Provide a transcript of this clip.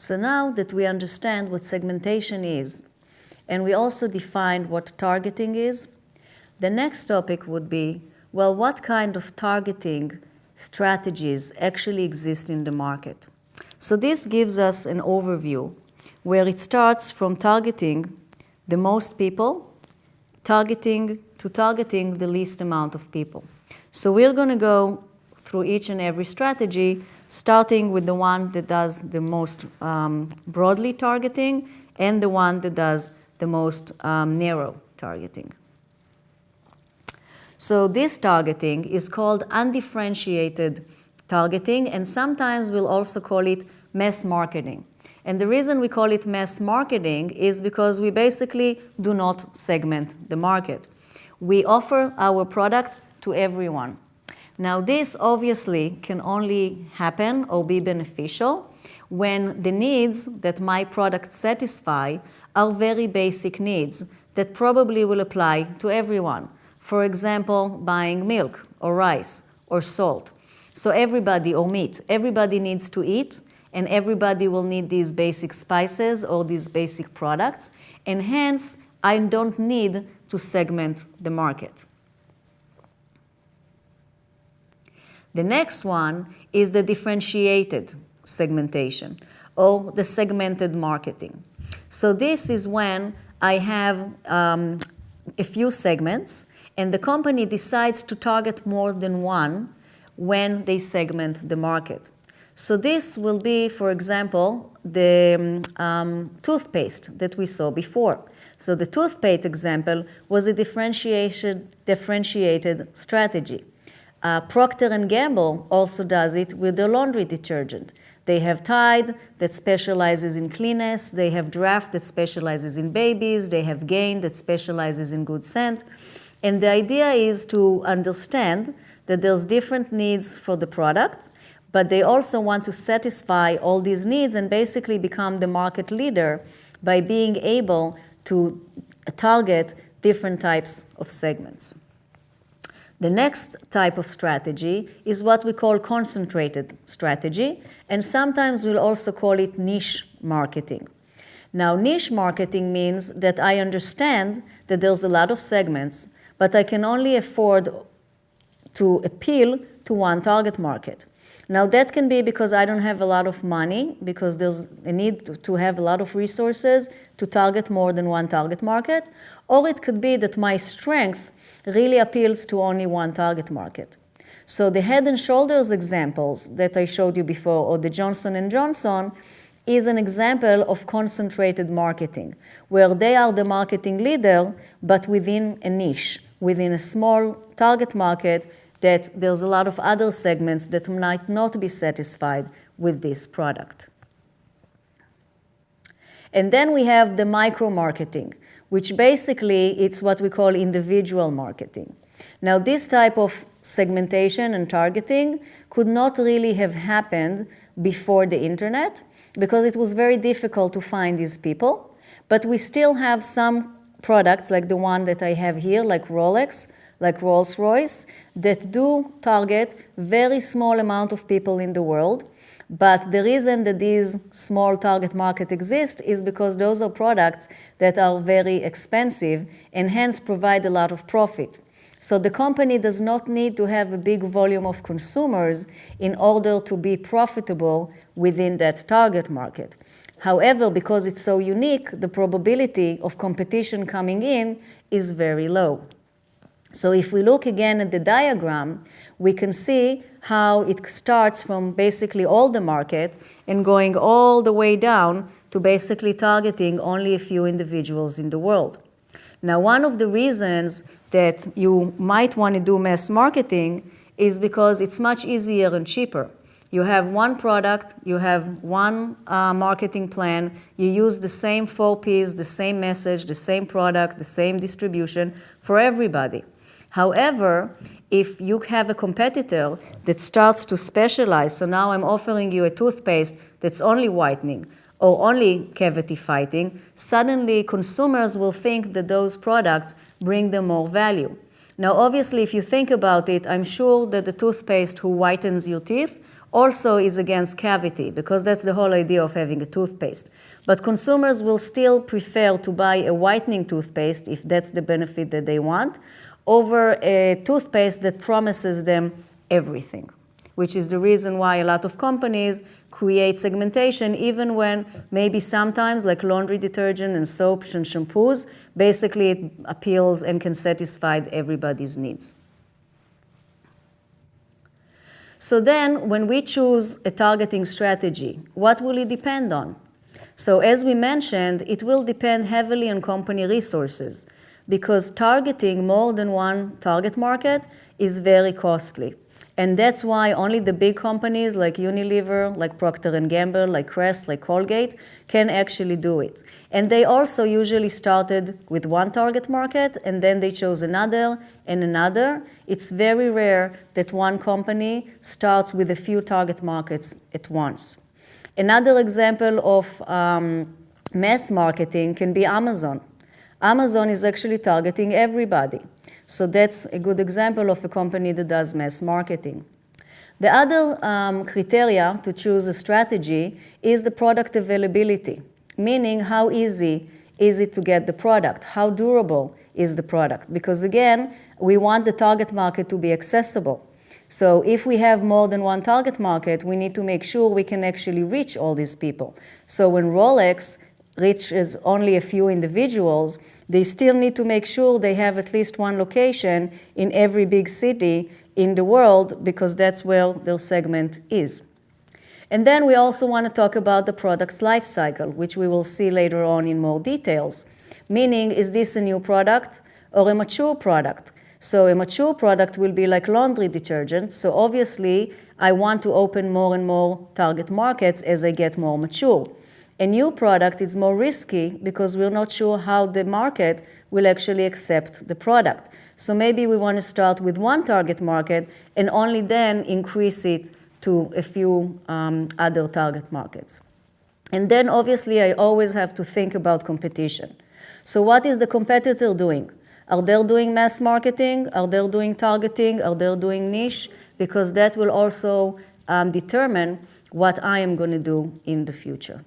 So now that we understand what segmentation is, and we also defined what targeting is, the next topic would be, well, what kind of targeting strategies actually exist in the market? So this gives us an overview where it starts from targeting the most people, targeting the least amount of people. So we're going to go through each and every strategy, starting with the one that does the most broadly targeting and the one that does the most narrow targeting. So this targeting is called undifferentiated targeting, and sometimes we'll also call it mass marketing. And the reason we call it mass marketing is because we basically do not segment the market. We offer our product to everyone. Now this obviously can only happen or be beneficial when the needs that my product satisfy are very basic needs that probably will apply to everyone. For example, buying milk or rice or salt. So everybody, or meat, everybody needs to eat, and everybody will need these basic spices or these basic products, and hence I don't need to segment the market. The next one is the differentiated segmentation or the segmented marketing. So this is when I have a few segments and the company decides to target more than one when they segment the market. So this will be, for example, the toothpaste that we saw before. So the toothpaste example was a differentiated strategy. Procter & Gamble also does it with their laundry detergent. They have Tide that specializes in cleanness. They have Draft that specializes in babies. They have Gain that specializes in good scent. And the idea is to understand that there's different needs for the product, but they also want to satisfy all these needs and basically become the market leader by being able to target different types of segments. The next type of strategy is what we call concentrated strategy, and sometimes we'll also call it niche marketing. Now, niche marketing means that I understand that there's a lot of segments, but I can only afford to appeal to one target market. Now, that can be because I don't have a lot of money, because there's a need to have a lot of resources to target more than one target market, or it could be that my strength really appeals to only one target market. So the Head & Shoulders examples that I showed you before, or the Johnson & Johnson, is an example of concentrated marketing, where they are the marketing leader, but within a niche, within a small target market, that there's a lot of other segments that might not be satisfied with this product. And then we have the micro-marketing, which basically it's what we call individual marketing. Now, this type of segmentation and targeting could not really have happened before the internet because it was very difficult to find these people. But we still have some products like the one that I have here, like Rolex, like Rolls-Royce, that do target very small amount of people in the world. But the reason that these small target market exist is because those are products that are very expensive and hence provide a lot of profit. So the company does not need to have a big volume of consumers in order to be profitable within that target market. However, because it's so unique, the probability of competition coming in is very low. So if we look again at the diagram, we can see how it starts from basically all the market and going all the way down to basically targeting only a few individuals in the world. Now, one of the reasons that you might want to do mass marketing is because it's much easier and cheaper. You have one product, you have one marketing plan, you use the same 4 Ps, the same message, the same product, the same distribution for everybody. However, if you have a competitor that starts to specialize, so now I'm offering you a toothpaste that's only whitening or only cavity fighting, suddenly consumers will think that those products bring them more value. Now, obviously, if you think about it, I'm sure that the toothpaste who whitens your teeth also is against cavity, because that's the whole idea of having a toothpaste. But consumers will still prefer to buy a whitening toothpaste, if that's the benefit that they want, over a toothpaste that promises them everything, which is the reason why a lot of companies create segmentation, even when maybe sometimes, like laundry detergent and soaps and shampoos, basically it appeals and can satisfy everybody's needs. So then, when we choose a targeting strategy, what will it depend on? So as we mentioned, it will depend heavily on company resources, because targeting more than one target market is very costly. And that's why only the big companies like Unilever, like Procter & Gamble, like Crest, like Colgate can actually do it. And they also usually started with one target market, and then they chose another and another. It's very rare that one company starts with a few target markets at once. Another example of mass marketing can be Amazon. Amazon is actually targeting everybody. So that's a good example of a company that does mass marketing. The other criteria to choose a strategy is the product availability, meaning how easy is it to get the product, how durable is the product. Because again, we want the target market to be accessible. So if we have more than one target market, we need to make sure we can actually reach all these people. So when Rolex reaches only a few individuals, they still need to make sure they have at least one location in every big city in the world, because that's where their segment is. And then we also want to talk about the product's life cycle, which we will see later on in more details. Meaning, is this a new product or a mature product? So a mature product will be like laundry detergent. So obviously, I want to open more and more target markets as I get more mature. A new product is more risky because we're not sure how the market will actually accept the product. So maybe we want to start with one target market and only then increase it to a few other target markets. And then obviously I always have to think about competition. So what is the competitor doing? Are they doing mass marketing? Are they doing targeting? Are they doing niche? Because that will also determine what I am going to do in the future.